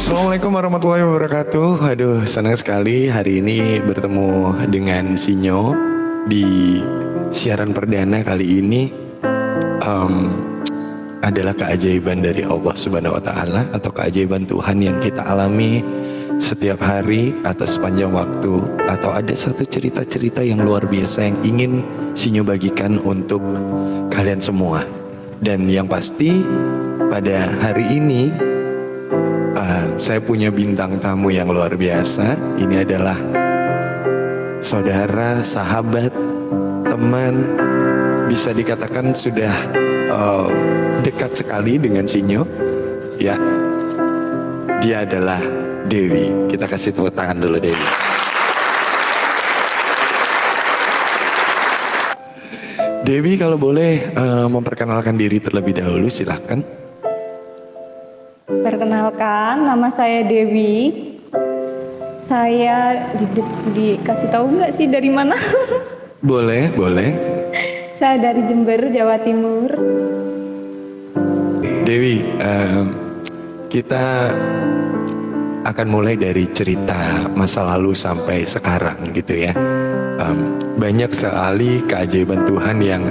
Assalamualaikum warahmatullahi wabarakatuh. Aduh, senang sekali hari ini bertemu dengan Sinyo di siaran perdana kali ini. Adalah keajaiban dari Allah Subhanahu Wa Taala atau keajaiban Tuhan yang kita alami setiap hari atau sepanjang waktu, atau ada satu cerita-cerita yang luar biasa yang ingin Sinyo bagikan untuk kalian semua. Dan yang pasti pada hari ini saya punya bintang tamu yang luar biasa. Ini adalah saudara, sahabat, teman, bisa dikatakan sudah dekat sekali dengan Sinyo. Ya, dia adalah Dewi. Kita kasih tepuk tangan dulu, Dewi. Dewi, kalau boleh memperkenalkan diri terlebih dahulu, silahkan. Perkenalkan, nama saya Dewi. Saya dikasih tahu nggak sih dari mana? Boleh, boleh. Saya dari Jember, Jawa Timur. Dewi, kita akan mulai dari cerita masa lalu sampai sekarang gitu ya. Banyak sekali keajaiban Tuhan yang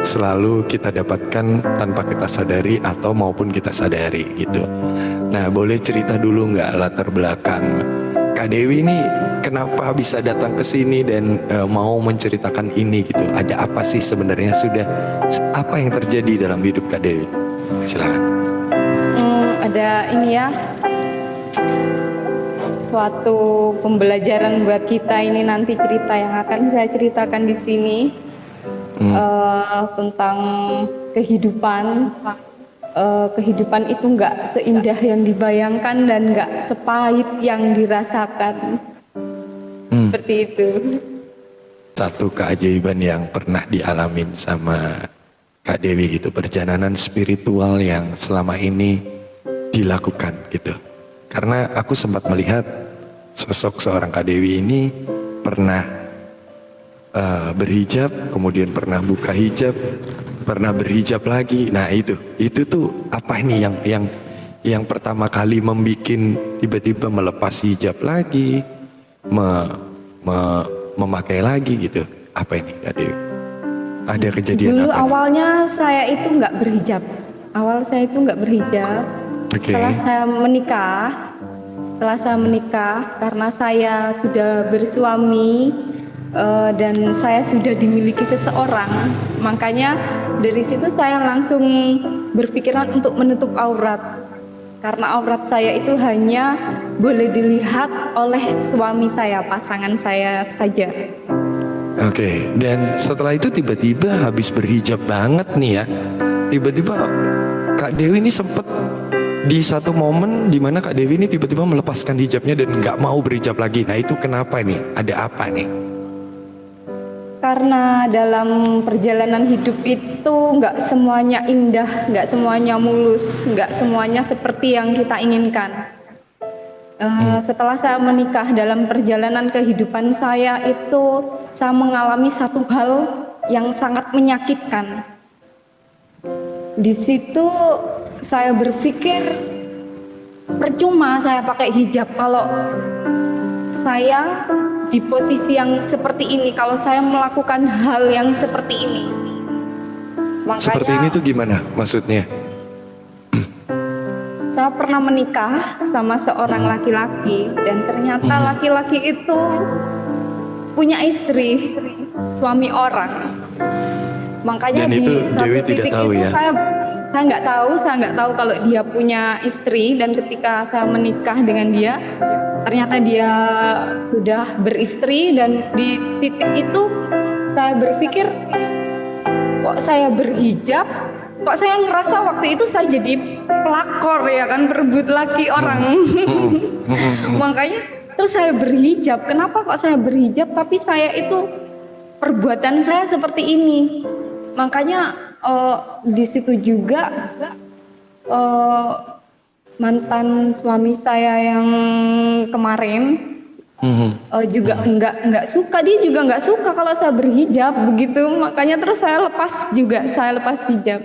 selalu kita dapatkan tanpa kita sadari atau maupun kita sadari gitu. Nah, boleh cerita dulu nggak latar belakang Kak Dewi ini kenapa bisa datang ke sini dan mau menceritakan ini gitu? Ada apa sih sebenarnya, sudah apa yang terjadi dalam hidup Kak Dewi? Silakan. Ada ini ya, suatu pembelajaran buat kita ini nanti, cerita yang akan saya ceritakan di sini. Tentang kehidupan. Kehidupan itu nggak seindah yang dibayangkan dan nggak sepahit yang dirasakan. Seperti itu. Satu keajaiban yang pernah dialamin sama Kak Dewi gitu, perjalanan spiritual yang selama ini dilakukan gitu. Karena aku sempat melihat sosok seorang Kak Dewi ini pernah berhijab, kemudian pernah buka hijab, pernah berhijab lagi. Nah itu tuh apa ini yang pertama kali membikin tiba-tiba melepas hijab lagi, memakai lagi gitu. Apa ini Kak Dewi? Ada kejadian dulu apa? Awalnya saya itu nggak berhijab. Okay. Setelah saya menikah, karena saya sudah bersuami, dan saya sudah dimiliki seseorang, makanya dari situ saya langsung berpikiran untuk menutup aurat, karena aurat saya itu hanya boleh dilihat oleh suami saya, pasangan saya saja. Oke, dan setelah itu tiba-tiba habis berhijab banget nih ya, tiba-tiba Kak Dewi ini sempat di satu momen di mana Kak Dewi ini tiba-tiba melepaskan hijabnya dan nggak mau berhijab lagi. Nah itu kenapa nih? Ada apa nih? Karena dalam perjalanan hidup itu nggak semuanya indah, nggak semuanya mulus, nggak semuanya seperti yang kita inginkan. Setelah saya menikah, dalam perjalanan kehidupan saya itu saya mengalami satu hal yang sangat menyakitkan. Di situ saya berpikir percuma saya pakai hijab kalau saya di posisi yang seperti ini, kalau saya melakukan hal yang seperti ini. Makanya, seperti ini tuh gimana maksudnya? Saya pernah menikah sama seorang laki-laki dan ternyata laki-laki itu punya istri, suami orang. Makanya dan di itu satu Dewi titik tidak tahu itu ya? saya nggak tahu kalau dia punya istri, dan ketika saya menikah dengan dia, ternyata dia sudah beristri. Dan di titik itu saya berpikir, kok saya berhijab, kok saya ngerasa waktu itu saya jadi pelakor ya kan, perebut laki orang. Makanya terus saya berhijab. Kenapa kok saya berhijab tapi saya itu perbuatan saya seperti ini? Makanya di situ juga mantan suami saya yang kemarin juga nggak suka, dia juga nggak suka kalau saya berhijab begitu. Makanya terus saya lepas hijab.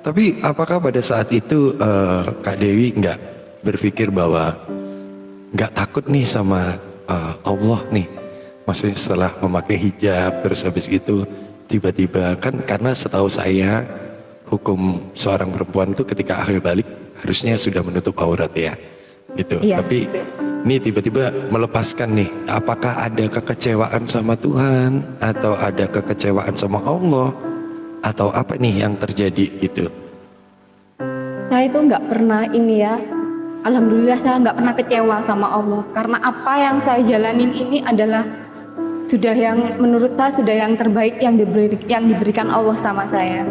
Tapi apakah pada saat itu Kak Dewi nggak berpikir bahwa nggak takut nih sama Allah nih? Maksudnya setelah memakai hijab terus habis itu tiba-tiba kan, karena setahu saya hukum seorang perempuan tuh ketika akhir balik harusnya sudah menutup aurat ya, gitu. Iya. Tapi ini tiba-tiba melepaskan nih, apakah ada kekecewaan sama Tuhan atau ada kekecewaan sama Allah atau apa nih yang terjadi gitu? Saya itu nggak pernah ini ya, alhamdulillah saya nggak pernah kecewa sama Allah, karena apa yang saya jalanin ini adalah sudah yang menurut saya sudah yang terbaik yang diberikan Allah sama saya.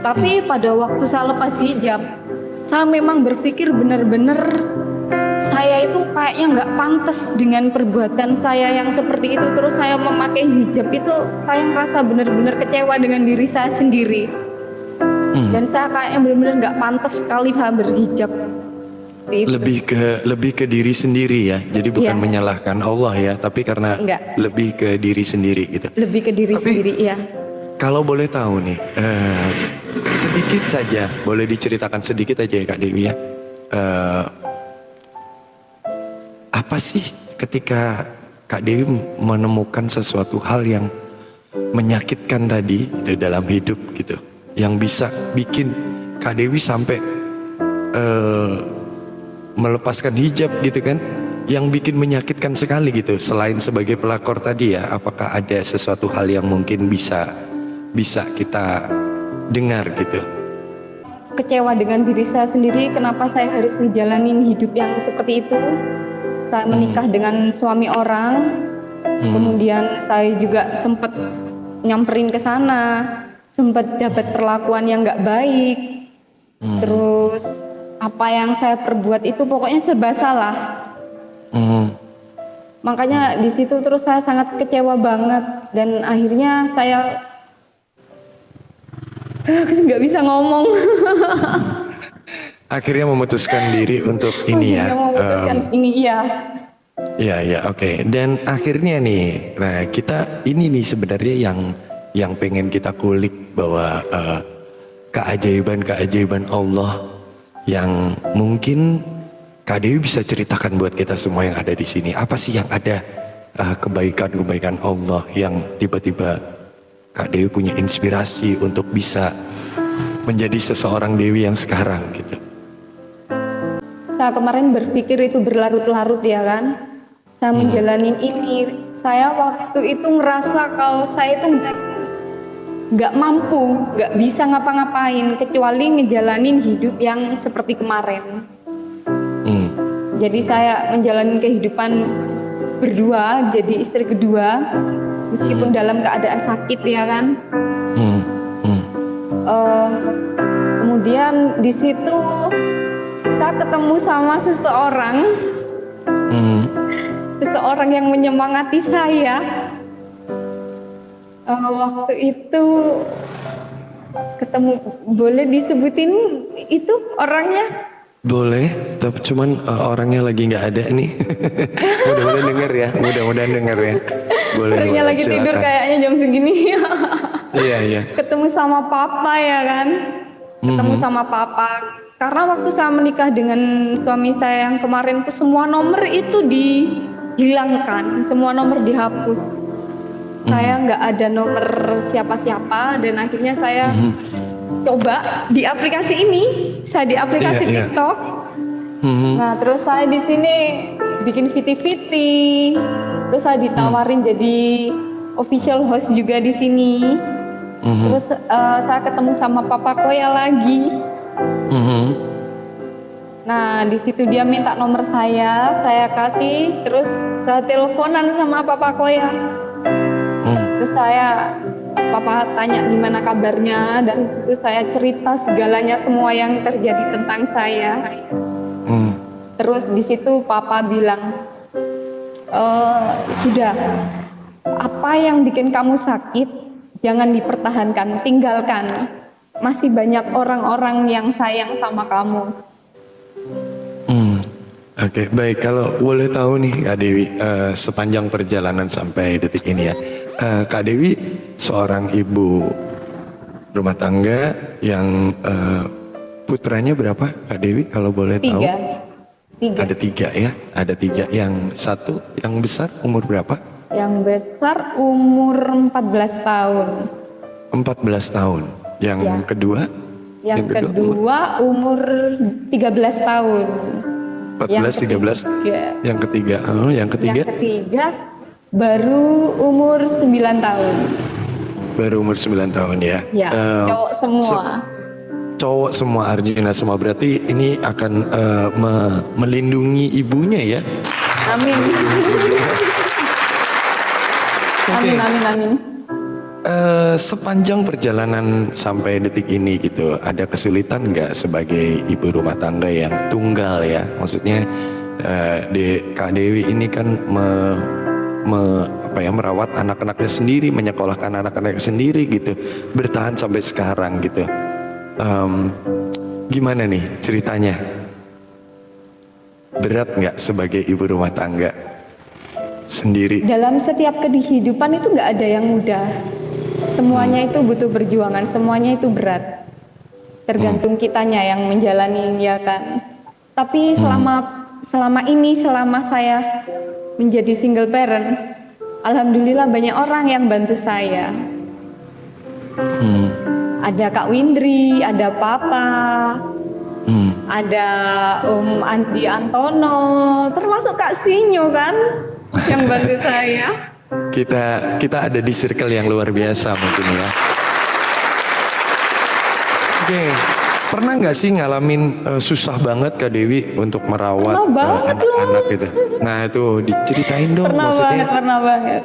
Tapi pada waktu saya lepas hijab, saya memang berpikir benar-benar saya itu kayaknya nggak pantas dengan perbuatan saya yang seperti itu. Terus saya memakai hijab itu, saya ngerasa benar-benar kecewa dengan diri saya sendiri. Dan saya kayaknya benar-benar nggak pantas sekali saya berhijab. Seperti itu. Lebih ke diri sendiri ya. Jadi bukan Iya. menyalahkan Allah ya, tapi karena Enggak. lebih ke diri sendiri gitu. Lebih ke diri Tapi- sendiri ya. Kalau boleh tahu nih, sedikit saja, boleh diceritakan sedikit aja ya Kak Dewi ya. Apa sih ketika Kak Dewi menemukan sesuatu hal yang menyakitkan tadi itu dalam hidup gitu, yang bisa bikin Kak Dewi sampai melepaskan hijab gitu kan, yang bikin menyakitkan sekali gitu. Selain sebagai pelakor tadi ya, apakah ada sesuatu hal yang mungkin bisa kita dengar gitu? Kecewa dengan diri saya sendiri, kenapa saya harus menjalani hidup yang seperti itu. Saya menikah dengan suami orang, kemudian saya juga sempat nyamperin ke sana, sempat dapat perlakuan yang nggak baik. Terus apa yang saya perbuat itu pokoknya serba salah. Makanya di situ terus saya sangat kecewa banget, dan akhirnya saya nggak bisa ngomong. Akhirnya memutuskan diri untuk ini ya. Akhirnya memutuskan ini iya. Iya, oke. Dan akhirnya nih, nah kita ini nih sebenarnya yang pengen kita kulik bahwa keajaiban Allah yang mungkin Kak Dewi bisa ceritakan buat kita semua yang ada di sini. Apa sih yang ada kebaikan-kebaikan Allah yang tiba-tiba Kak Dewi punya inspirasi untuk bisa menjadi seseorang Dewi yang sekarang gitu. Saya kemarin berpikir itu berlarut-larut ya kan. Saya menjalanin ini. Saya waktu itu ngerasa kalau saya itu nggak mampu, nggak bisa ngapa-ngapain kecuali ngejalanin hidup yang seperti kemarin. Jadi saya menjalani kehidupan berdua, jadi istri kedua, meskipun dalam keadaan sakit ya kan. Kemudian di situ saya ketemu sama seseorang yang menyemangati saya. Waktu itu ketemu, boleh disebutin itu orangnya? Boleh, tapi cuman orangnya lagi nggak ada nih. Mudah-mudahan denger ya, mudah-mudahan denger ya. Boleh, Orangnya lagi tidur silakan. kayaknya jam segini. Iya. Ketemu sama papa ya kan, ketemu sama papa. Karena waktu saya menikah dengan suami saya yang kemarin tuh semua nomor itu dihilangkan, semua nomor dihapus. Saya nggak ada nomor siapa-siapa, dan akhirnya saya coba di aplikasi ini, saya di aplikasi Iya. TikTok. Nah terus saya di sini bikin viti-viti, terus saya ditawarin jadi official host juga di sini. Terus saya ketemu sama Papa Koya lagi. Nah di situ dia minta nomor saya kasih, terus saya teleponan sama Papa Koya. Terus Papa tanya gimana kabarnya, dan situ saya cerita segalanya semua yang terjadi tentang saya. Terus di situ Papa bilang, sudah, apa yang bikin kamu sakit jangan dipertahankan, tinggalkan. Masih banyak orang-orang yang sayang sama kamu. Oke, baik. Kalau boleh tahu nih Kak Dewi, sepanjang perjalanan sampai detik ini ya, Kak Dewi seorang ibu rumah tangga yang putranya berapa Kak Dewi kalau boleh tahu? Tiga. Ada 3 ya, ada 3. Yang satu yang besar umur berapa? Yang besar umur 14 tahun. 14 tahun. Yang Ya. kedua? Yang kedua umur 13 tahun. 14, 13. Yang ketiga? Yang ketiga? Yang ketiga baru umur 9 tahun. Baru umur 9 tahun ya. Ya, cowok semua. Cowok semua, Arjuna semua. Berarti ini akan melindungi ibunya ya. Amin. Oke. Amin. Sepanjang perjalanan sampai detik ini gitu, ada kesulitan nggak sebagai ibu rumah tangga yang tunggal ya? Maksudnya Kak Dewi ini kan merawat anak-anaknya sendiri, menyekolahkan anak-anaknya sendiri gitu, bertahan sampai sekarang gitu. Gimana nih ceritanya? Berat nggak sebagai ibu rumah tangga sendiri? Dalam setiap kehidupan itu nggak ada yang mudah. Semuanya itu butuh perjuangan, semuanya itu berat. Tergantung kitanya yang menjalani ya kan. Tapi selama ini, selama saya menjadi single parent, alhamdulillah banyak orang yang bantu saya. Ada Kak Windri, ada Papa, ada Om Andi Antono, termasuk Kak Sinyo kan yang bantu saya. Kita ada di circle yang luar biasa mungkin ya. Oke, pernah nggak sih ngalamin susah banget Kak Dewi untuk merawat anak-anak gitu? Nah itu diceritain dong, maksudnya. Pernah banget.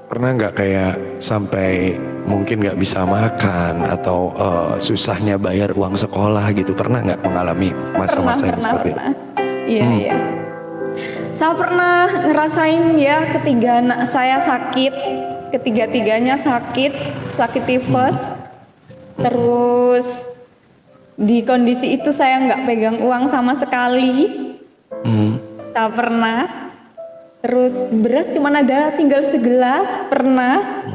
Pernah nggak kayak sampai mungkin nggak bisa makan atau susahnya bayar uang sekolah gitu? Pernah nggak mengalami masa-masa yang seperti itu? Iya. Saya pernah ngerasain ya ketiga anak saya sakit, ketiga-tiganya sakit tifus. Terus di kondisi itu saya nggak pegang uang sama sekali. Saya pernah. Terus beras cuma ada tinggal segelas, pernah.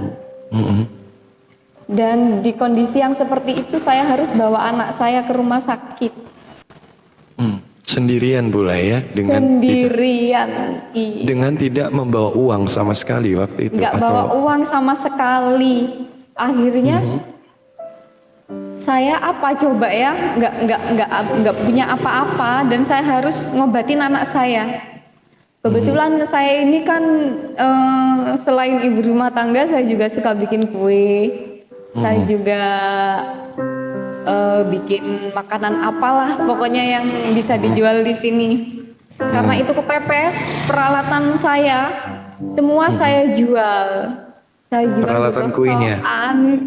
Dan di kondisi yang seperti itu saya harus bawa anak saya ke rumah sakit. Sendirian pula ya, dengan tidak membawa uang sama sekali waktu itu. Nggak bawa uang sama sekali. Akhirnya saya apa coba ya, nggak punya apa-apa dan saya harus ngobatin anak saya. Kebetulan saya ini kan selain ibu rumah tangga, saya juga suka bikin kue. Saya juga bikin makanan apalah, pokoknya yang bisa dijual di sini. Karena itu kepepet, peralatan saya semua saya jual. Saya jual peralatan kuenya.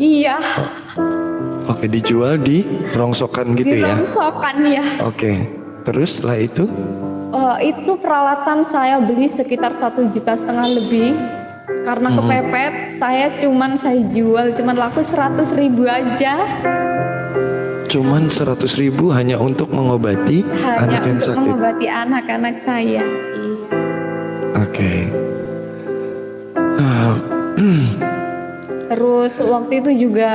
Iya. Oke, dijual di rongsokan gitu ya. Di rongsokan ya. Oke. Terus setelah itu? Itu peralatan saya beli sekitar 1,5 juta lebih. Karena kepepet, saya jual laku 100.000 aja. Cuman 100.000 hanya untuk mengobati anak yang sakit. Mengobati anak-anak saya. Iya. Oke. Terus waktu itu juga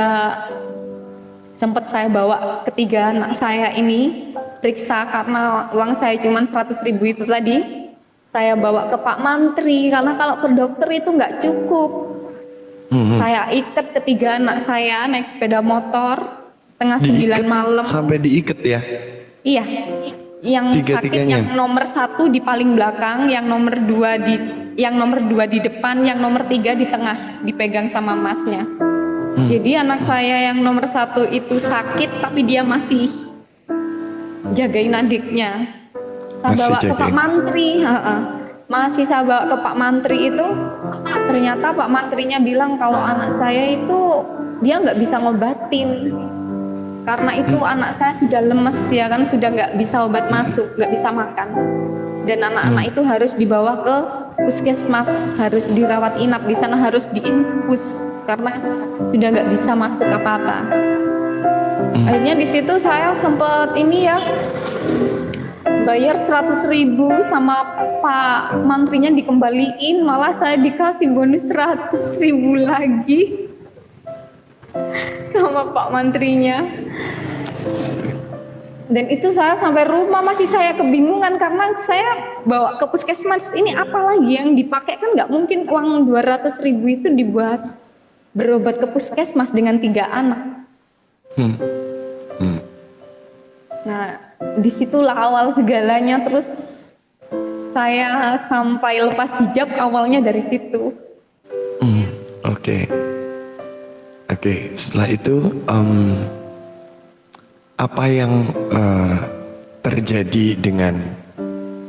sempat saya bawa ketiga anak saya ini periksa karena uang saya cuma 100.000 itu tadi. Saya bawa ke Pak Mantri karena kalau ke dokter itu nggak cukup. Saya ikat ketiga anak saya naik sepeda motor. Setengah 9 malam. Sampai diikat ya? Iya. Yang sakit yang nomor 1 di paling belakang, yang nomor 2 di depan, yang nomor 3 di tengah, dipegang sama masnya. Jadi anak saya yang nomor 1 itu sakit, tapi dia masih jagain adiknya. Saya bawa ke Pak Mantri, masih saya bawa ke Pak Mantri itu, ternyata Pak Mantrinya bilang kalau anak saya itu dia nggak bisa ngobatin. Karena itu anak saya sudah lemes ya kan, sudah nggak bisa obat masuk, nggak bisa makan. Dan anak-anak itu harus dibawa ke puskesmas, harus dirawat inap di sana, harus diinfus karena sudah nggak bisa masuk apa-apa. Akhirnya di situ saya sempat ini ya bayar 100.000 sama Pak Mantrinya dikembaliin, malah saya dikasih bonus 100.000 lagi. sama Pak Menterinya. Dan itu saya sampai rumah masih saya kebingungan karena saya bawa ke puskesmas, ini apa lagi yang dipakai, kan nggak mungkin uang 200.000 itu dibuat berobat ke puskesmas dengan 3 anak. Nah, disitulah awal segalanya. Terus saya sampai lepas hijab awalnya dari situ. Oke. Setelah itu apa yang terjadi dengan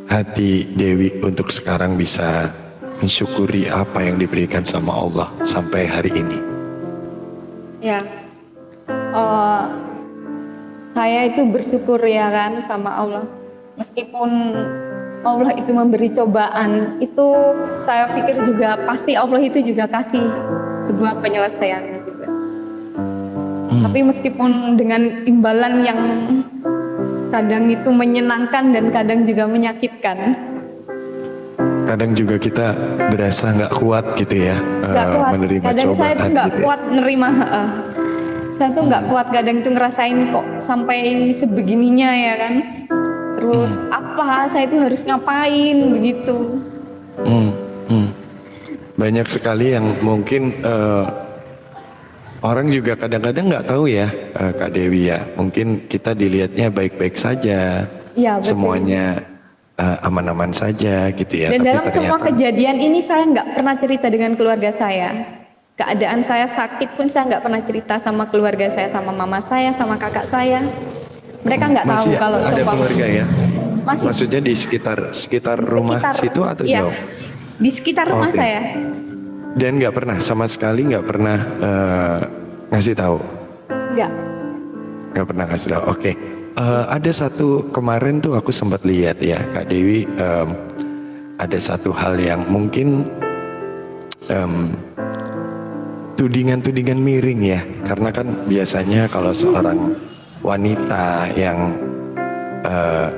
hati Dewi untuk sekarang bisa mensyukuri apa yang diberikan sama Allah sampai hari ini? Ya, saya itu bersyukur ya kan sama Allah. Meskipun Allah itu memberi cobaan, itu saya pikir juga pasti Allah itu juga kasih sebuah penyelesaian juga. Tapi meskipun dengan imbalan yang kadang itu menyenangkan dan kadang juga menyakitkan. Kadang juga kita berasa nggak kuat gitu ya, Nggak kuat. menerima Kadang cobaan saya tuh nggak gitu ya. kuat nerima. Saya tuh nggak kuat kadang tuh ngerasain kok sampai sebegininya ya kan. Terus apa saya itu harus ngapain begitu. Banyak sekali yang mungkin orang juga kadang-kadang nggak tahu ya, Kak Dewi ya. Mungkin kita dilihatnya baik-baik saja, Iya, betul. semuanya aman-aman saja gitu ya. Dan Tapi dalam semua ternyata kejadian ini saya nggak pernah cerita dengan keluarga saya. Keadaan saya sakit pun saya nggak pernah cerita sama keluarga saya, sama mama saya, sama kakak saya. Mereka nggak tahu masih kalau ada keluarga ya. Masih. Maksudnya di sekitar rumah situ atau iya, jauh? di sekitar rumah Oke. saya. Dan nggak pernah sama sekali nggak pernah ngasih tahu. Nggak Pernah ngasih tahu. Oke. Ada satu kemarin tuh aku sempat lihat ya Kak Dewi, ada satu hal yang mungkin tudingan-tudingan miring ya, karena kan biasanya kalau seorang wanita yang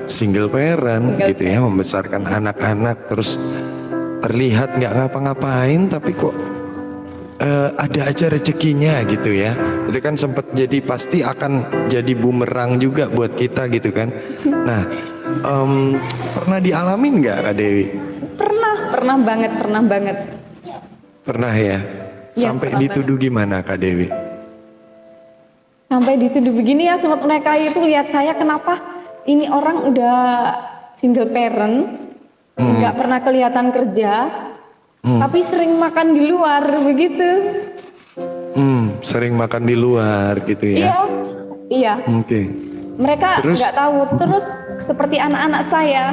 single parent gitu ya, membesarkan anak-anak terus terlihat nggak ngapa-ngapain tapi kok ada aja rezekinya gitu ya. Itu kan sempat jadi, pasti akan jadi bumerang juga buat kita gitu kan. Nah, pernah dialamin nggak Kak Dewi? pernah banget. Pernah ya? Ya, Sampai pernah dituduh gimana Kak Dewi? Sampai dituduh begini ya, sempat mereka itu lihat saya, kenapa ini orang udah single parent, nggak pernah kelihatan kerja, tapi sering makan di luar begitu. Sering makan di luar gitu ya? Iya. Oke. Mereka Terus? nggak tahu. Terus seperti anak-anak saya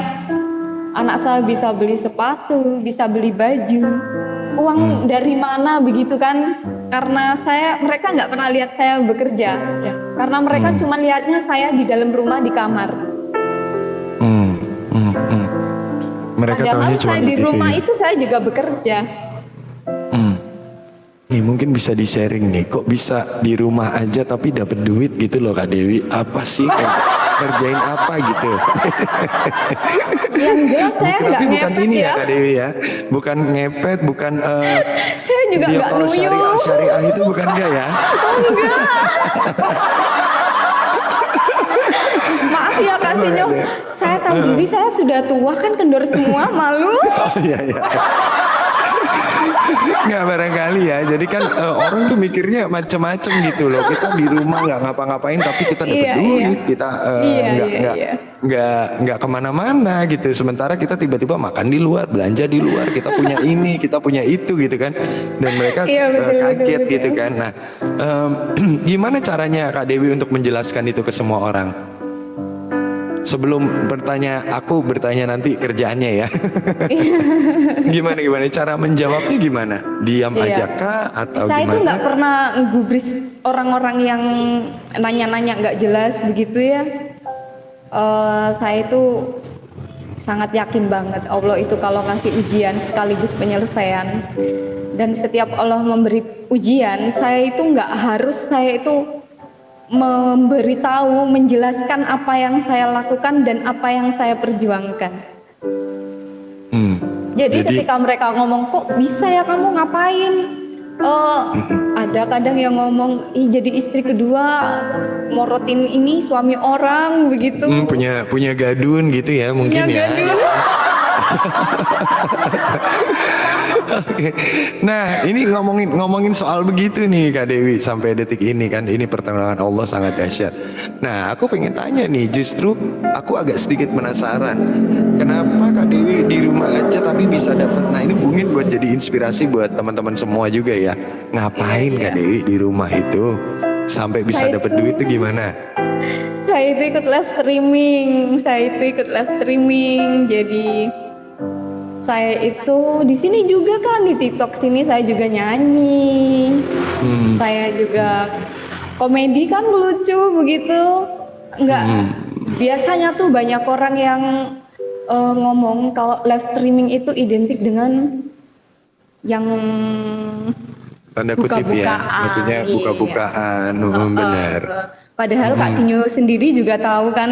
bisa beli sepatu, bisa beli baju. Uang dari mana begitu kan? Karena mereka nggak pernah lihat saya bekerja. Karena mereka cuma lihatnya saya di dalam rumah di kamar. Mereka Padahal tahunya cuma saya di begitu rumah ya? itu saya juga bekerja. Nih mungkin bisa di sharing nih, kok bisa di rumah aja tapi dapat duit gitu loh Kak Dewi? Apa sih? Ngerjain apa gitu? Yang jelas saya nggak Tapi bukan ngepet ini ya ya. Kak Dewi ya, bukan ngepet, bukan Saya juga video nggak call nuyuh. syariah itu bukan dia ya? Maaf ya Kak Sinyo, saya tahu diri saya sudah tua kan, kendor semua, malu. Oh iya iya. Nggak barangkali ya, jadi kan orang tuh mikirnya macam-macam gitu loh. Kita di rumah nggak ngapa-ngapain tapi kita dapat Iya, duit, iya. kita Iya, nggak kemana-mana gitu. Sementara kita tiba-tiba makan di luar, belanja di luar, kita punya ini, kita punya itu gitu kan. Dan mereka Iya, betul, kaget betul. gitu kan. Nah, gimana caranya Kak Dewi untuk menjelaskan itu ke semua orang? Sebelum aku bertanya nanti kerjaannya ya. Gimana cara menjawabnya gimana? Diam Iya. aja kah atau Saya itu gimana? nggak pernah gubris orang-orang yang nanya-nanya nggak jelas begitu ya. Saya itu sangat yakin banget Allah itu kalau ngasih ujian sekaligus penyelesaian. Dan setiap Allah memberi ujian, saya itu nggak harus saya itu memberitahu, menjelaskan apa yang saya lakukan dan apa yang saya perjuangkan. Jadi ketika mereka ngomong, kok bisa ya kamu ngapain? Ada kadang yang ngomong, ih jadi istri kedua morotin ini suami orang begitu. Punya gadun gitu ya mungkin ya. Gadun. Oke. Nah, ini ngomongin soal begitu nih Kak Dewi sampai detik ini kan, ini pertolongan Allah sangat dahsyat. Nah, aku pengen tanya nih, justru aku agak sedikit penasaran. Kenapa Kak Dewi di rumah aja tapi bisa dapat? Nah, ini mungkin buat jadi inspirasi buat teman-teman semua juga ya. Ngapain Kak Dewi di rumah itu sampai bisa dapat duit itu gimana? Saya itu ikut live streaming. Jadi saya itu di sini juga kan, di TikTok sini saya juga nyanyi. Saya juga komedi kan, lucu begitu. Enggak, biasanya tuh banyak orang yang ngomong kalau live streaming itu identik dengan yang Tanda kutip ya, buka-bukaan. maksudnya buka-bukaan, benar. Padahal Kak Sinyo sendiri juga tahu kan,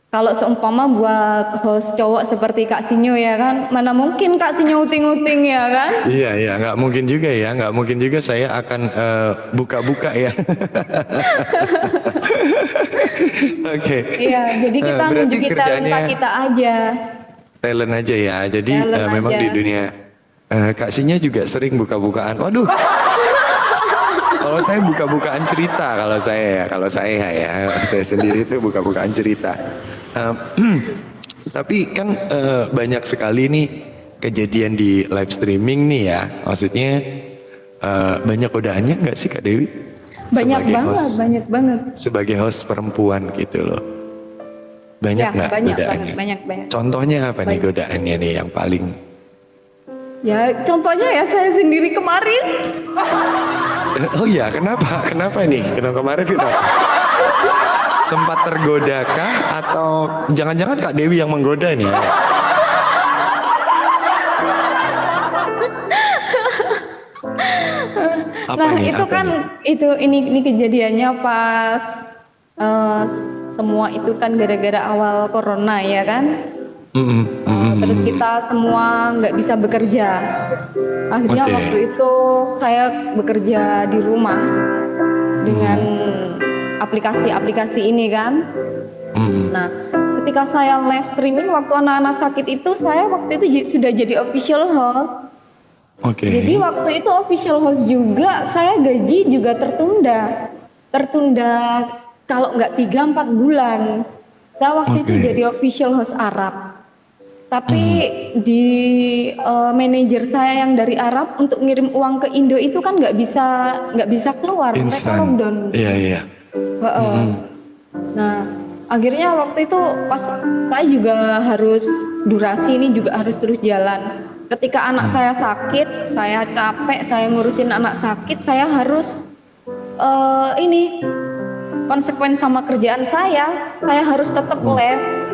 kalau seumpama buat host cowok seperti Kak Sinyo ya kan, mana mungkin Kak Sinyo uting-uting ya kan? Iya, nggak mungkin juga ya, nggak mungkin juga saya akan buka-buka ya. Oke. Iya, jadi kita Berarti nunjukin kerjaannya talenta kita aja. talent aja ya. Jadi Talent memang aja. di dunia Kak Sinya juga sering buka-bukaan. Waduh. Kalau saya buka-bukaan cerita, kalau saya ya, saya sendiri itu buka-bukaan cerita. Tapi kan banyak sekali nih kejadian di live streaming nih ya. Maksudnya banyak godaannya nggak sih Kak Dewi? Banyak banget. Sebagai host perempuan gitu loh. Banyak Ya, nggak godaannya? banyak. Contohnya apa nih godaannya nih yang paling? Ya, contohnya ya saya sendiri kemarin. Oh iya, kenapa? Kenapa nih? Kenapa kemarin kenapa? Sempat tergodakah atau jangan-jangan Kak Dewi yang menggoda nih ya? Apa Nah, nih? itu Apa kan nih? ini kejadiannya pas semua itu kan gara-gara awal corona ya kan. Terus kita semua nggak bisa bekerja. Akhirnya Oke. waktu itu saya bekerja di rumah dengan aplikasi-aplikasi ini kan. Nah, ketika saya live streaming waktu anak-anak sakit itu, saya waktu itu sudah jadi official host. Oke. Jadi waktu itu official host juga, saya gaji juga tertunda kalau nggak 3-4 bulan. Saya waktu itu Oke. jadi official host Arab. Tapi di manajer saya yang dari Arab untuk ngirim uang ke Indo itu kan nggak bisa keluar, mereka Instan. lockdown. Iya. Heeh. Nah, akhirnya waktu itu pas saya juga harus durasi ini juga harus terus jalan. Ketika anak saya sakit, saya capek, saya ngurusin anak sakit, saya harus ini konsekuen sama kerjaan saya harus tetap live.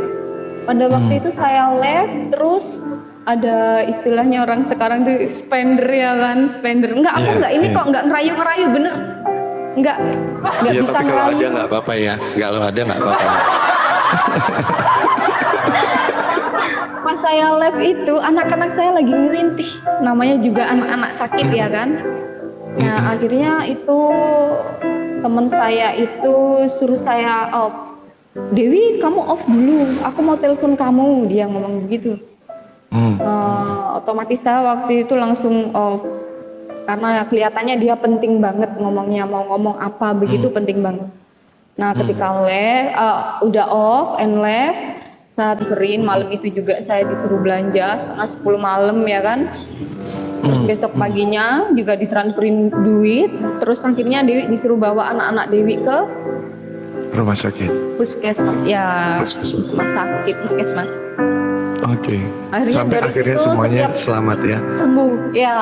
Pada waktu itu saya live, terus ada istilahnya orang sekarang tuh spender ya kan, spender. Enggak, aku Iya, enggak ini iya. kok enggak ngerayu-ngerayu bener. Enggak Iya, bisa tapi kalau ngerayu. ada nggak apa-apa ya. Kalau ada nggak apa-apa. Ya. Pas saya live itu anak-anak saya lagi ngerintih, namanya juga anak-anak sakit ya kan. Nah akhirnya itu teman saya itu suruh saya off. Dewi kamu off dulu, aku mau telepon kamu, dia ngomong begitu. Otomatis saya waktu itu langsung off karena kelihatannya dia penting banget ngomongnya, mau ngomong apa begitu penting banget. Nah ketika live udah off and live, saya dengerin. Malam itu juga saya disuruh belanja setengah 10 malam ya kan. Terus besok paginya juga ditransferin duit. Terus akhirnya Dewi disuruh bawa anak-anak Dewi ke Rumah sakit. puskesmas ya, Puskesmas. rumah sakit puskesmas. Oke. Akhirnya Sampai dari akhirnya situ semuanya setiap- selamat ya. Sembuh ya,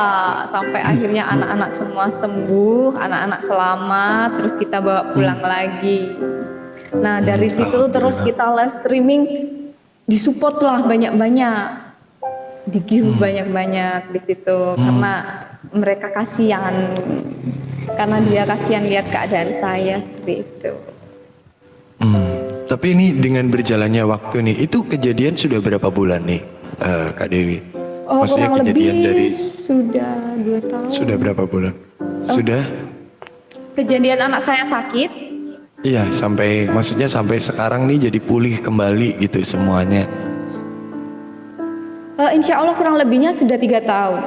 sampai akhirnya anak-anak semua sembuh, anak-anak selamat, terus kita bawa pulang lagi. Nah dari situ terus kita live streaming, disupport lah banyak-banyak, digive banyak-banyak di situ karena mereka kasihan, karena dia kasihan lihat keadaan saya seperti itu. Tapi ini dengan berjalannya waktu nih, itu kejadian sudah berapa bulan nih Kak Dewi? Oh, Maksudnya kurang kejadian lebih dari sudah 2 tahun. sudah berapa bulan? Sudah? Kejadian anak saya sakit. Iya, maksudnya sampai sekarang nih jadi pulih kembali gitu semuanya. Insya Allah kurang lebihnya sudah 3 tahun.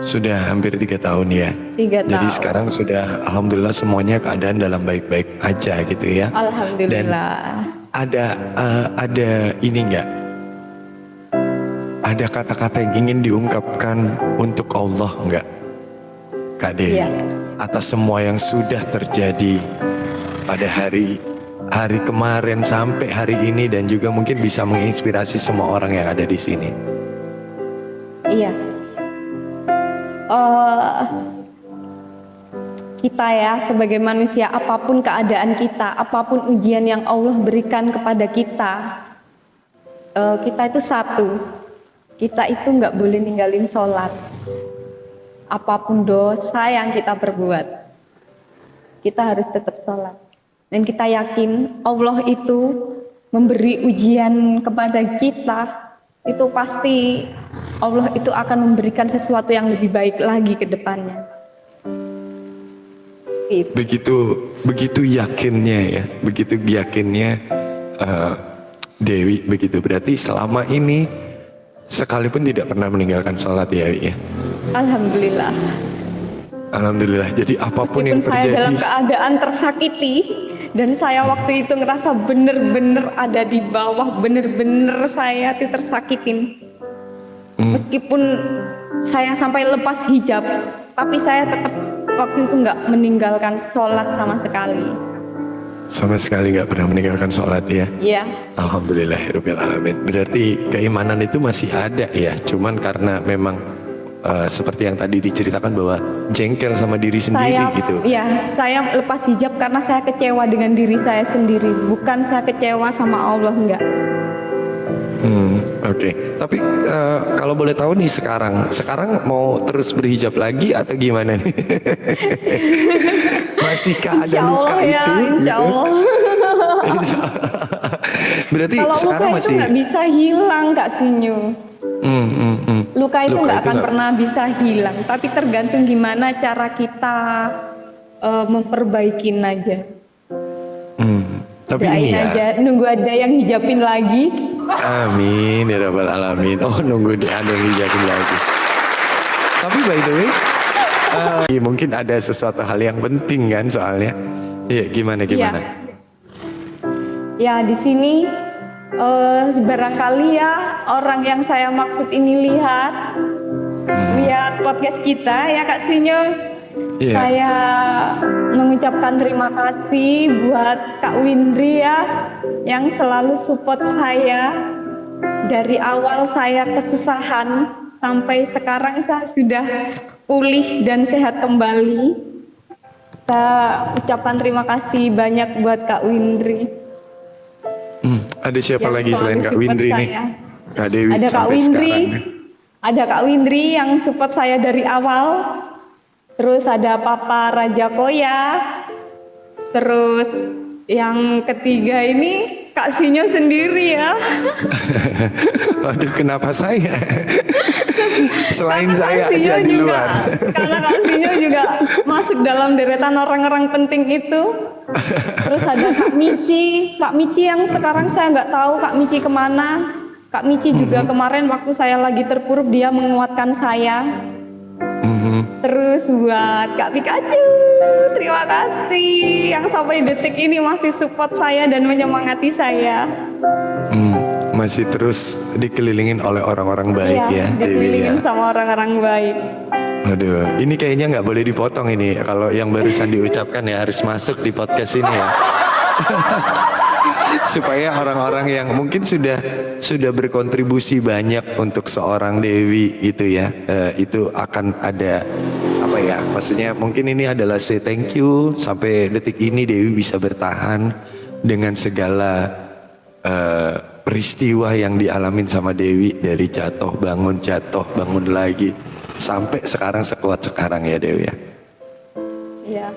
Sudah hampir 3 tahun ya. 3 Jadi tahun. sekarang sudah alhamdulillah semuanya keadaan dalam baik-baik aja gitu ya. Alhamdulillah. Ada ini enggak? Ada kata-kata yang ingin diungkapkan untuk Allah enggak? Kak Dewi, Iya. atas semua yang sudah terjadi pada hari kemarin sampai hari ini dan juga mungkin bisa menginspirasi semua orang yang ada di sini. Iya. Kita ya sebagai manusia, apapun keadaan kita, apapun ujian yang Allah berikan kepada kita, kita itu satu. Kita itu nggak boleh ninggalin sholat. Apapun dosa yang kita perbuat, kita harus tetap sholat. Dan kita yakin Allah itu memberi ujian kepada kita, itu pasti Allah itu akan memberikan sesuatu yang lebih baik lagi ke depannya. Gitu. Begitu yakinnya ya, begitu yakinnya Dewi begitu. Berarti selama ini sekalipun tidak pernah meninggalkan sholat ya, Wi, ya. Alhamdulillah. Alhamdulillah. Jadi apapun yang Meskipun saya terjadi, dalam keadaan tersakiti dan saya waktu itu ngerasa bener-bener ada di bawah, bener-bener saya tuh tersakitin. Meskipun saya sampai lepas hijab, tapi saya tetap waktu itu nggak meninggalkan sholat sama sekali. sama sekali nggak pernah meninggalkan sholat ya. Iya. Alhamdulillahirabbil alamin. Berarti keimanan itu masih ada ya. Cuman karena memang seperti yang tadi diceritakan bahwa jengkel sama diri sendiri gitu. Iya, saya lepas hijab karena saya kecewa dengan diri saya sendiri, bukan saya kecewa sama Allah, enggak. Oke. Tapi kalau boleh tahu nih sekarang mau terus berhijab lagi atau gimana nih? Masihkah ada Insya luka Allah ya, itu? insya gitu? Allah. Insya Allah. Berarti Kalau luka sekarang itu masih. nggak bisa hilang, Kak Sinyo. Luka itu nggak akan pernah bisa hilang, tapi tergantung gimana cara kita memperbaikin aja. Tapi Doain ini ya. aja, nunggu ada yang hijabin lagi. Amin ya rabbal alamin. Oh nunggu ada yang hijabin lagi. Tapi by the way, mungkin ada sesuatu hal yang penting kan soalnya. Iya gimana? Iya. Ya di sini barangkali ya orang yang saya maksud ini lihat podcast kita ya Kak Sinyo. Iya. Saya mengucapkan terima kasih buat Kak Windri ya yang selalu support saya dari awal saya kesusahan sampai sekarang saya sudah pulih dan sehat kembali. Saya ucapkan terima kasih banyak buat Kak Windri. Ada siapa Yang lagi selalu selain Kak support Windri nih? saya. Kak Dewi Ada Kak sampai Windri, sekarang. ada Kak Windri yang support saya dari awal. Terus ada Papa Raja Koya. Terus yang ketiga ini Kak Sinyo sendiri ya. Waduh kenapa saya? Selain Karena saya Kak aja Sinyo di juga- luar. Karena Kak Sinyo juga masuk dalam deretan orang-orang penting itu. Terus ada Kak Mici. Kak Mici yang sekarang saya nggak tahu Kak Mici kemana. Kak Mici juga kemarin waktu saya lagi terpuruk dia menguatkan saya. Terus buat Kak Pikachu, terima kasih yang sampai detik ini masih support saya dan menyemangati saya. Masih terus dikelilingin oleh orang-orang baik ya Dewi ya. dikelilingin sama orang-orang baik. Aduh, ini kayaknya nggak boleh dipotong ini. Kalau yang barusan diucapkan ya harus masuk di podcast ini ya. Supaya orang-orang yang mungkin sudah berkontribusi banyak untuk seorang Dewi gitu ya, itu akan ada apa ya? Maksudnya mungkin ini adalah say thank you sampai detik ini Dewi bisa bertahan dengan segala peristiwa yang dialamin sama Dewi dari jatuh bangun lagi sampai sekarang sekuat sekarang ya Dewi ya. Iya.